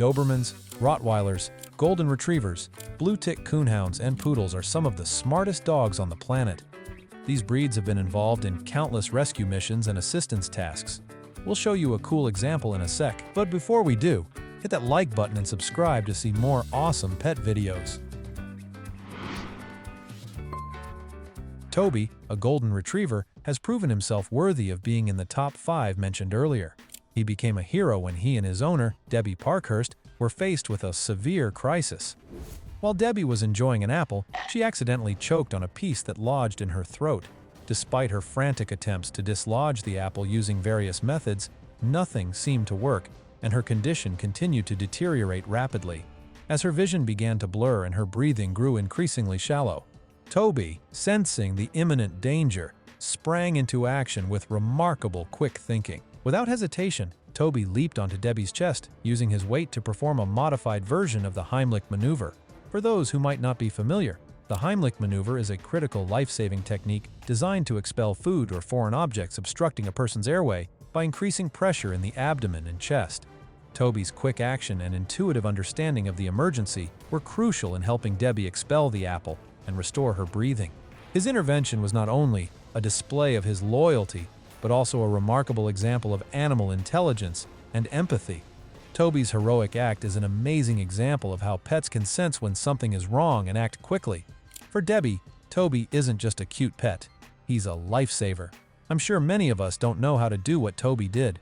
Dobermans, Rottweilers, Golden Retrievers, Bluetick Coonhounds, and Poodles are some of the smartest dogs on the planet. These breeds have been involved in countless rescue missions and assistance tasks. We'll show you a cool example in a sec, but before we do, hit that like button and subscribe to see more awesome pet videos. Toby, a Golden Retriever, has proven himself worthy of being in the top 5 mentioned earlier. He became a hero when he and his owner, Debbie Parkhurst, were faced with a severe crisis. While Debbie was enjoying an apple, she accidentally choked on a piece that lodged in her throat. Despite her frantic attempts to dislodge the apple using various methods, nothing seemed to work, and her condition continued to deteriorate rapidly. As her vision began to blur and her breathing grew increasingly shallow, Toby, sensing the imminent danger, sprang into action with remarkable quick thinking. Without hesitation, Toby leaped onto Debbie's chest, using his weight to perform a modified version of the Heimlich maneuver. For those who might not be familiar, the Heimlich maneuver is a critical life-saving technique designed to expel food or foreign objects obstructing a person's airway by increasing pressure in the abdomen and chest. Toby's quick action and intuitive understanding of the emergency were crucial in helping Debbie expel the apple and restore her breathing. His intervention was not only a display of his loyalty, but also a remarkable example of animal intelligence and empathy. Toby's heroic act is an amazing example of how pets can sense when something is wrong and act quickly. For Debbie, Toby isn't just a cute pet. He's a lifesaver. I'm sure many of us don't know how to do what Toby did.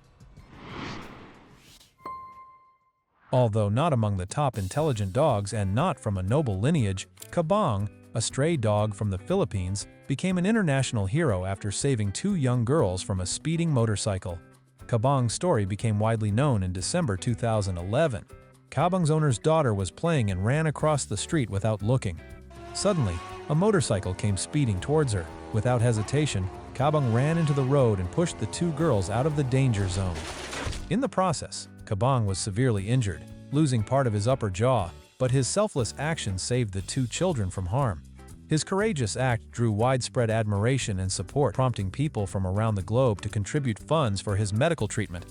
Although not among the top intelligent dogs and not from a noble lineage, Kang, a stray dog from the Philippines, became an international hero after saving 2 young girls from a speeding motorcycle. Kang's story became widely known in December 2011. Kang's owner's daughter was playing and ran across the street without looking. Suddenly, a motorcycle came speeding towards her. Without hesitation, Kang ran into the road and pushed the 2 girls out of the danger zone. In the process, Kang was severely injured, losing part of his upper jaw, but his selfless actions saved the 2 children from harm. His courageous act drew widespread admiration and support, prompting people from around the globe to contribute funds for his medical treatment.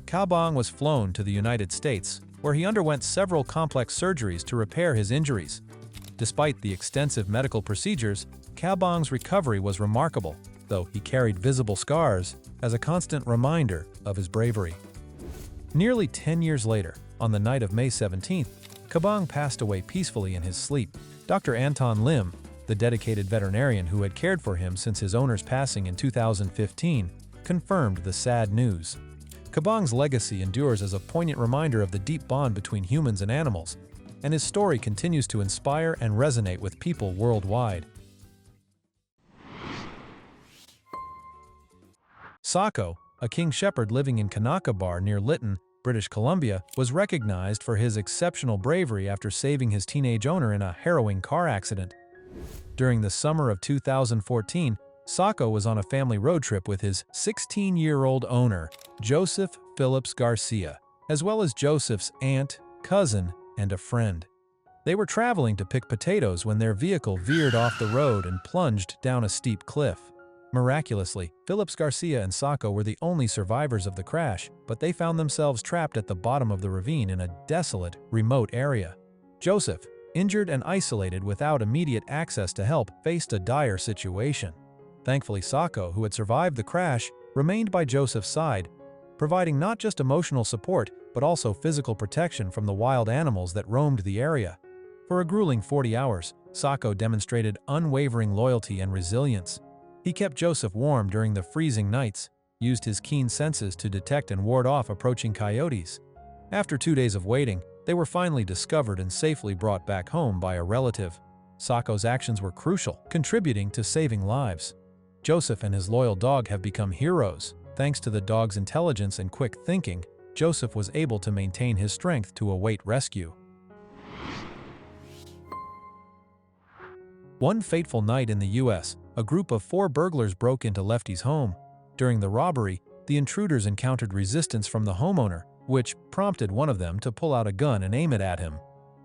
Kang was flown to the United States, where he underwent several complex surgeries to repair his injuries. Despite the extensive medical procedures, Kang's recovery was remarkable, though he carried visible scars as a constant reminder of his bravery. Nearly 10 years later, on the night of May 17th, Kang passed away peacefully in his sleep. Dr. Anton Lim, the dedicated veterinarian who had cared for him since his owner's passing in 2015, confirmed the sad news. Kang's legacy endures as a poignant reminder of the deep bond between humans and animals, and his story continues to inspire and resonate with people worldwide. Sako, a King Shepherd living in Kanaka Bar near Lytton, British Columbia, was recognized for his exceptional bravery after saving his teenage owner in a harrowing car accident. During the summer of 2014, Sako was on a family road trip with his 16-year-old owner, Joseph Phillips Garcia, as well as Joseph's aunt, cousin, and a friend. They were traveling to pick potatoes when their vehicle veered off the road and plunged down a steep cliff. Miraculously, Phillips Garcia and Sako were the only survivors of the crash, but they found themselves trapped at the bottom of the ravine in a desolate, remote area. Joseph, injured and isolated without immediate access to help, faced a dire situation. Thankfully, Sako, who had survived the crash, remained by Joseph's side, providing not just emotional support, but also physical protection from the wild animals that roamed the area. For a grueling 40 hours, Sako demonstrated unwavering loyalty and resilience. He kept Joseph warm during the freezing nights, used his keen senses to detect and ward off approaching coyotes. After 2 days of waiting, they were finally discovered and safely brought back home by a relative. Sako's actions were crucial, contributing to saving lives. Joseph and his loyal dog have become heroes. Thanks to the dog's intelligence and quick thinking, Joseph was able to maintain his strength to await rescue. One fateful night in the U.S., a group of 4 burglars broke into Lefty's home. During the robbery, the intruders encountered resistance from the homeowner, which prompted one of them to pull out a gun and aim it at him.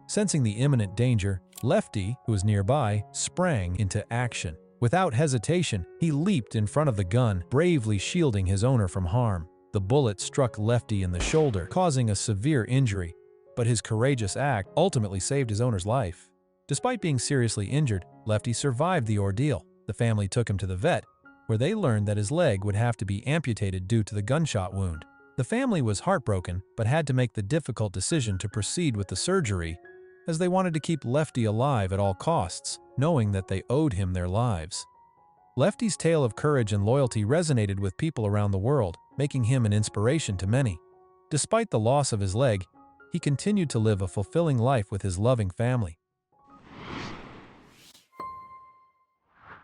Sensing the imminent danger, Lefty, who was nearby, sprang into action. Without hesitation, he leaped in front of the gun, bravely shielding his owner from harm. The bullet struck Lefty in the shoulder, causing a severe injury. but his courageous act ultimately saved his owner's life. Despite being seriously injured, Lefty survived the ordeal. The family took him to the vet, where they learned that his leg would have to be amputated due to the gunshot wound. The family was heartbroken, but had to make the difficult decision to proceed with the surgery, as they wanted to keep Lefty alive at all costs, knowing that they owed him their lives. Lefty's tale of courage and loyalty resonated with people around the world, making him an inspiration to many. Despite the loss of his leg, he continued to live a fulfilling life with his loving family.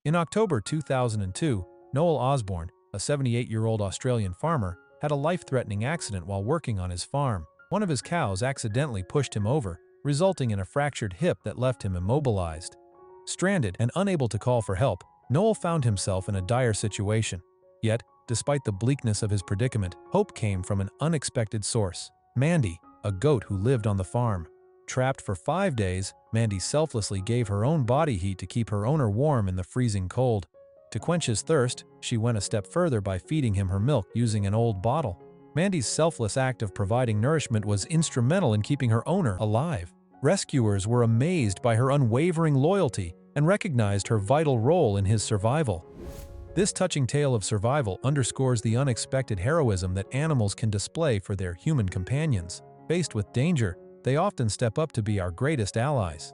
In October 2002, Noel Osborne, a 78-year-old Australian farmer, had a life-threatening accident while working on his farm. One of his cows accidentally pushed him over, resulting in a fractured hip that left him immobilized. Stranded and unable to call for help, Noel found himself in a dire situation. Yet, despite the bleakness of his predicament, hope came from an unexpected source. Mandy, a goat who lived on the farm. Trapped for 5 days, Mandy selflessly gave her own body heat to keep her owner warm in the freezing cold. To quench his thirst, she went a step further by feeding him her milk using an old bottle. Mandy's selfless act of providing nourishment was instrumental in keeping her owner alive. Rescuers were amazed by her unwavering loyalty and recognized her vital role in his survival. This touching tale of survival underscores the unexpected heroism that animals can display for their human companions. Faced with danger, they often step up to be our greatest allies.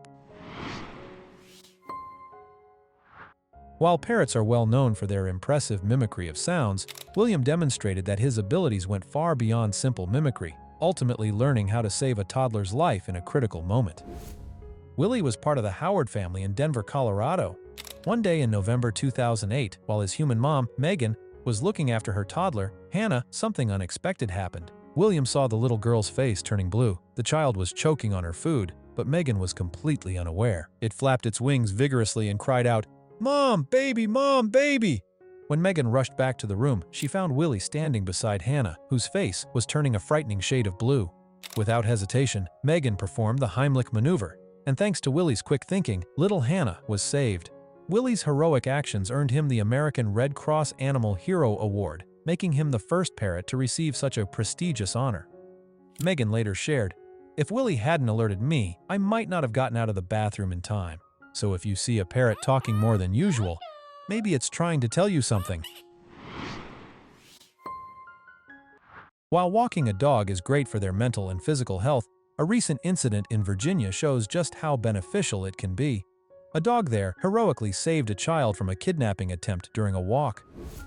While parrots are well known for their impressive mimicry of sounds, William demonstrated that his abilities went far beyond simple mimicry, ultimately learning how to save a toddler's life in a critical moment. Willie was part of the Howard family in Denver, Colorado. One day in November 2008, while his human mom, Megan, was looking after her toddler, Hannah, something unexpected happened. William saw the little girl's face turning blue. The child was choking on her food, but Megan was completely unaware. It flapped its wings vigorously and cried out, "Mom, baby, Mom, baby!" When Megan rushed back to the room, she found Willie standing beside Hannah, whose face was turning a frightening shade of blue. Without hesitation, Megan performed the Heimlich maneuver, and thanks to Willie's quick thinking, little Hannah was saved. Willie's heroic actions earned him the American Red Cross Animal Hero Award, making him the first parrot to receive such a prestigious honor. Megan later shared, "If Willie hadn't alerted me, I might not have gotten out of the bathroom in time. So if you see a parrot talking more than usual, maybe it's trying to tell you something." While walking a dog is great for their mental and physical health, a recent incident in Virginia shows just how beneficial it can be. A dog there heroically saved a child from a kidnapping attempt during a walk.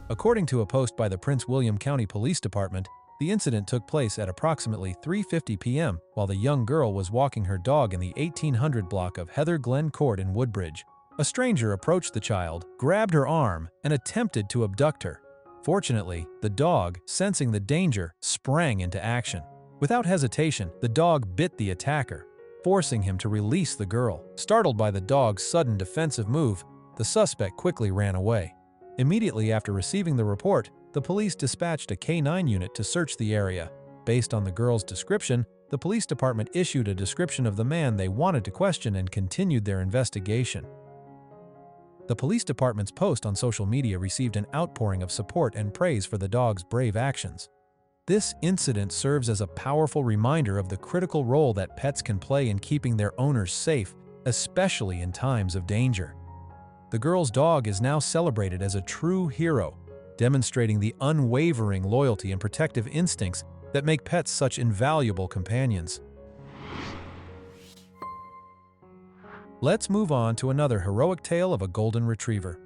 According to a post by the Prince William County Police Department, the incident took place at approximately 3:50 p.m. while the young girl was walking her dog in the 1800 block of Heather Glen Court in Woodbridge. A stranger approached the child, grabbed her arm, and attempted to abduct her. Fortunately, the dog, sensing the danger, sprang into action. Without hesitation, the dog bit the attacker, forcing him to release the girl. Startled by the dog's sudden defensive move, the suspect quickly ran away. Immediately after receiving the report, the police dispatched a K9 unit to search the area. Based on the girl's description, the police department issued a description of the man they wanted to question and continued their investigation. The police department's post on social media received an outpouring of support and praise for the dog's brave actions. This incident serves as a powerful reminder of the critical role that pets can play in keeping their owners safe, especially in times of danger. The girl's dog is now celebrated as a true hero, demonstrating the unwavering loyalty and protective instincts that make pets such invaluable companions. Let's move on to another heroic tale of a golden retriever.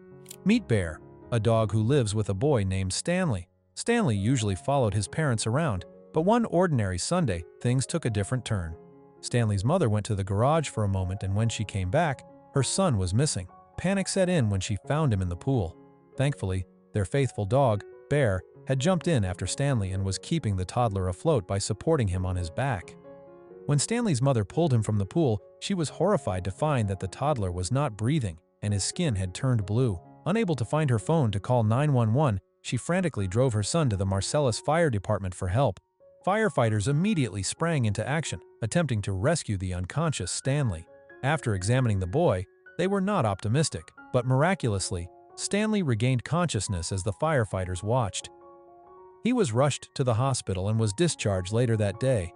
Meet Bear, a dog who lives with a boy named Stanley. Stanley usually followed his parents around, but one ordinary Sunday, things took a different turn. Stanley's mother went to the garage for a moment, and when she came back, her son was missing. Panic set in when she found him in the pool. Thankfully, their faithful dog, Bear, had jumped in after Stanley and was keeping the toddler afloat by supporting him on his back. When Stanley's mother pulled him from the pool, she was horrified to find that the toddler was not breathing and his skin had turned blue. Unable to find her phone to call 911, she frantically drove her son to the Marcellus Fire Department for help. Firefighters immediately sprang into action, attempting to rescue the unconscious Stanley. After examining the boy, they were not optimistic, but miraculously, Stanley regained consciousness as the firefighters watched. He was rushed to the hospital and was discharged later that day.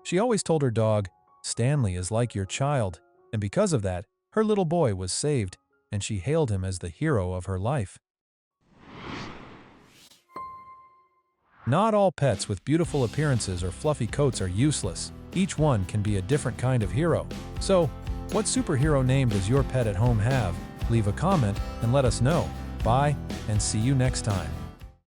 She always told her dog, "Stanley is like your child," and because of that, her little boy was saved, and she hailed him as the hero of her life. Not all pets with beautiful appearances or fluffy coats are useless. Each one can be a different kind of hero. So, what superhero name does your pet at home have? Leave a comment and let us know. Bye, and see you next time.